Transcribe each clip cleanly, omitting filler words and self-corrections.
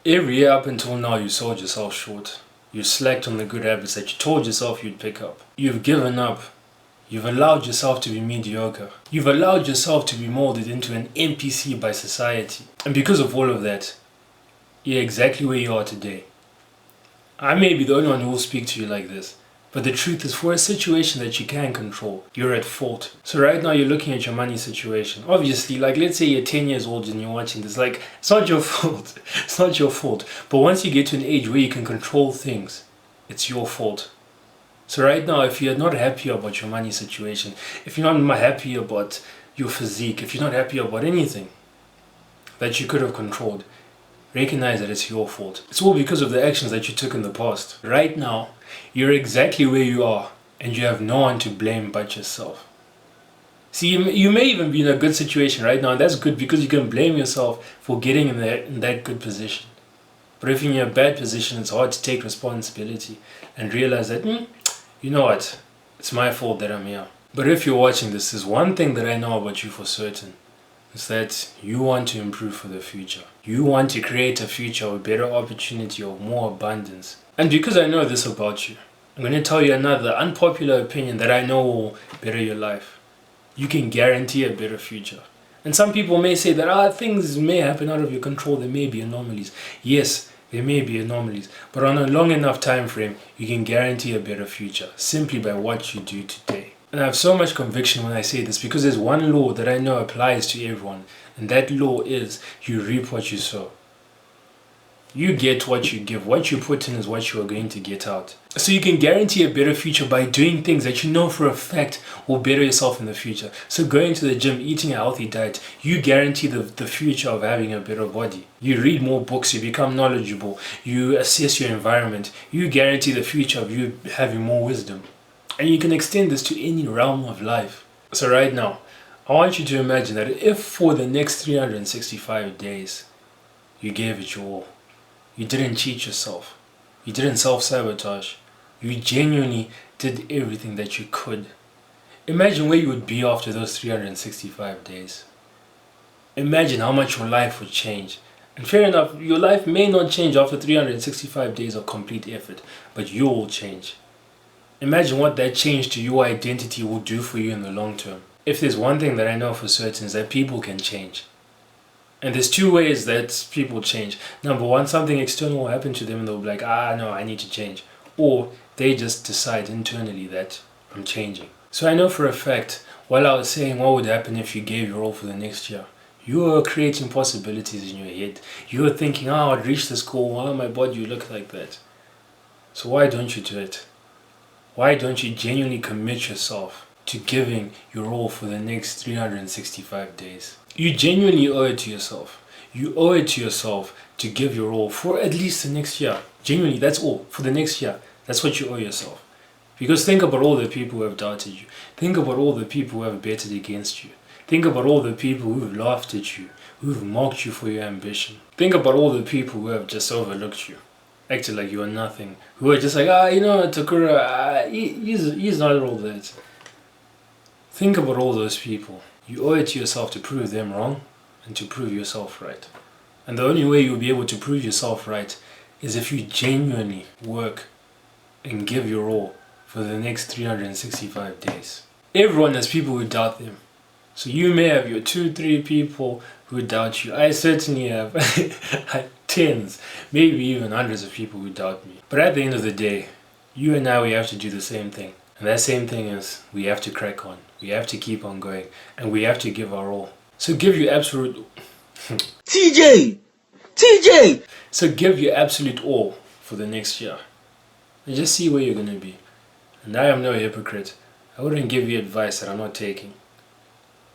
Every year up until now, you sold yourself short. You slacked on the good habits that you told yourself you'd pick up. You've given up. You've allowed yourself to be mediocre. You've allowed yourself to be molded into an NPC by society. And because of all of that, you're exactly where you are today. I may be the only one who will speak to you like this, but the truth is, for a situation that you can control, you're at fault. So right now you're looking at your money situation. Obviously, like let's say you're 10 years old and you're watching this, like it's not your fault. It's not your fault. But once you get to an age where you can control things, it's your fault. So right now, if you're not happy about your money situation, if you're not happy about your physique, if you're not happy about anything that you could have controlled, recognize that it's your fault. It's all because of the actions that you took in the past. Right now, you're exactly where you are, and you have no one to blame but yourself. See, you may even be in a good situation right now, and that's good because you can blame yourself for getting in that good position. But if you're in a bad position, it's hard to take responsibility and realize that, you know what, it's my fault that I'm here. But if you're watching this, there's one thing that I know about you for certain. Is that you want to improve for the future. You want to create a future with better opportunity or more abundance. And because I know this about you, I'm going to tell you another unpopular opinion that I know will better your life. You can guarantee a better future. And some people may say that things may happen out of your control. There may be anomalies. Yes, there may be anomalies. But on a long enough time frame, you can guarantee a better future simply by what you do today. And I have so much conviction when I say this because there's one law that I know applies to everyone. And that law is you reap what you sow. You get what you give. What you put in is what you are going to get out. So you can guarantee a better future by doing things that you know for a fact will better yourself in the future. So going to the gym, eating a healthy diet, you guarantee the future of having a better body. You read more books, you become knowledgeable, you assess your environment, you guarantee the future of you having more wisdom. And you can extend this to any realm of life. So right now, I want you to imagine that if for the next 365 days, you gave it your all, you didn't cheat yourself, you didn't self-sabotage, you genuinely did everything that you could. Imagine where you would be after those 365 days. Imagine how much your life would change. And fair enough, your life may not change after 365 days of complete effort, but you will change. Imagine what that change to your identity will do for you in the long term. If there's one thing that I know for certain is that people can change. And there's two ways that people change. Number one, something external will happen to them and they'll be like, no, I need to change. Or they just decide internally that I'm changing. So I know for a fact, while I was saying what would happen if you gave your all for the next year, you were creating possibilities in your head. You were thinking, I'd reach this goal, why my body will look like that. So why don't you do it? Why don't you genuinely commit yourself to giving your all for the next 365 days? You genuinely owe it to yourself. You owe it to yourself to give your all for at least the next year. Genuinely, that's all. For the next year. That's what you owe yourself. Because think about all the people who have doubted you. Think about all the people who have betted against you. Think about all the people who have laughed at you, who have mocked you for your ambition. Think about all the people who have just overlooked you, acted like you are nothing, who are just like, Takura, he's not all that. Think about all those people. You owe it to yourself to prove them wrong and to prove yourself right. And the only way you'll be able to prove yourself right is if you genuinely work and give your all for the next 365 days. Everyone has people who doubt them. So you may have your 2-3 people who doubt you. I certainly have tens, maybe even hundreds of people who doubt me. But at the end of the day, you and I, we have to do the same thing. And that same thing is, we have to crack on. We have to keep on going. And we have to give our all. So give your absolute... TJ! So give your absolute all for the next year. And just see where you're going to be. And I am no hypocrite. I wouldn't give you advice that I'm not taking.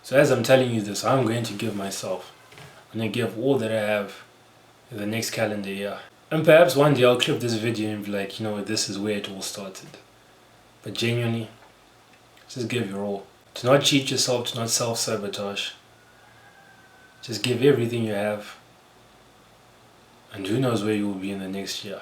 So as I'm telling you this, I'm going to give myself. I'm going to give all that I have in the next calendar year. And perhaps one day I'll clip this video and be like, you know what, this is where it all started. But genuinely, just give your all. Do not cheat yourself, do not self-sabotage. Just give everything you have. And who knows where you will be in the next year.